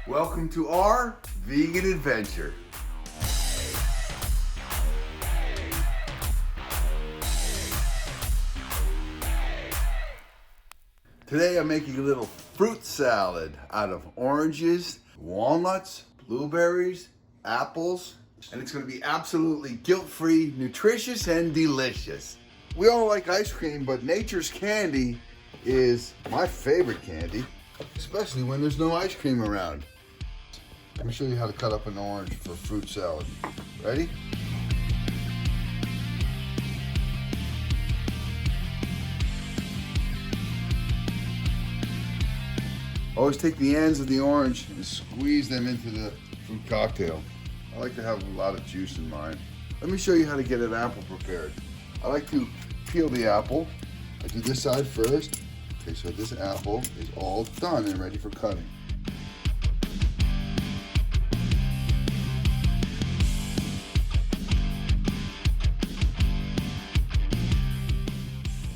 Welcome to our vegan adventure. Today I'm making a little fruit salad out of oranges, walnuts, blueberries, apples, and it's going to be absolutely guilt-free, nutritious, and delicious. We all like ice cream, but Nature's Candy is my favorite candy, especially when there's no ice cream around. Let me show you how to cut up an orange for fruit salad. Ready? Always take the ends of the orange and squeeze them into the fruit cocktail. I like to have a lot of juice in mine. Let me show you how to get an apple prepared. I like to peel the apple. I do this side first. Okay, so this apple is all done and ready for cutting.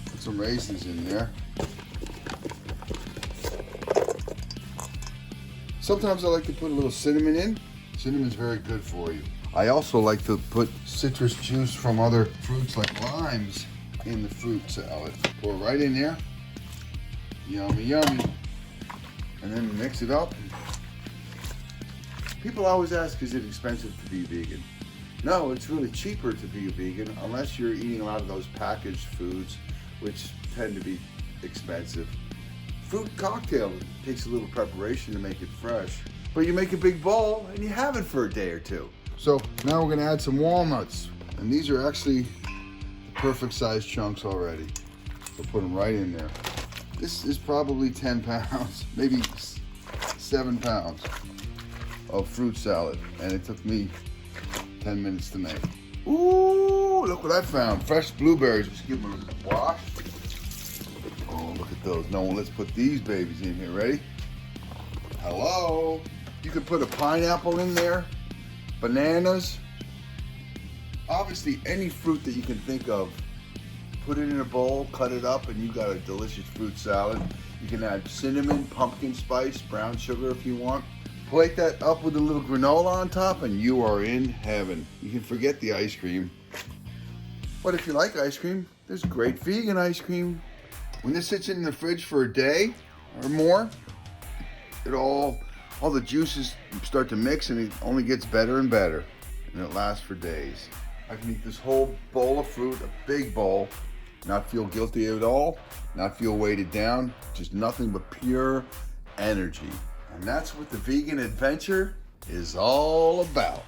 Put some raisins in there. Sometimes I like to put a little cinnamon in. Cinnamon's very good for you. I also like to put citrus juice from other fruits like limes in the fruit salad. Pour it right in there. Yummy, yummy. And then mix it up. People always ask, is it expensive to be vegan? No, it's really cheaper to be a vegan unless you're eating a lot of those packaged foods, which tend to be expensive. Fruit cocktail takes a little preparation to make it fresh, but you make a big bowl and you have it for a day or two. So now we're gonna add some walnuts, and these are actually the perfect size chunks already. So put them right in there. This is probably 10 pounds, maybe 7 pounds of fruit salad, and it took me 10 minutes to make. Ooh, look what I found, fresh blueberries. Just give them a wash. Oh, look at those. No, let's put these babies in here. Ready? Hello. You could put a pineapple in there, bananas, obviously any fruit that you can think of. Put it in a bowl, cut it up, and you got a delicious fruit salad. You can add cinnamon, pumpkin spice, brown sugar if you want. Plate that up with a little granola on top, and you are in heaven. You can forget the ice cream. But if you like ice cream, there's great vegan ice cream. When this sits in the fridge for a day or more, all the juices start to mix, and it only gets better and better, and it lasts for days. I can eat this whole bowl of fruit, a big bowl, not feel guilty at all, not feel weighted down, just nothing but pure energy. And that's what the vegan adventure is all about.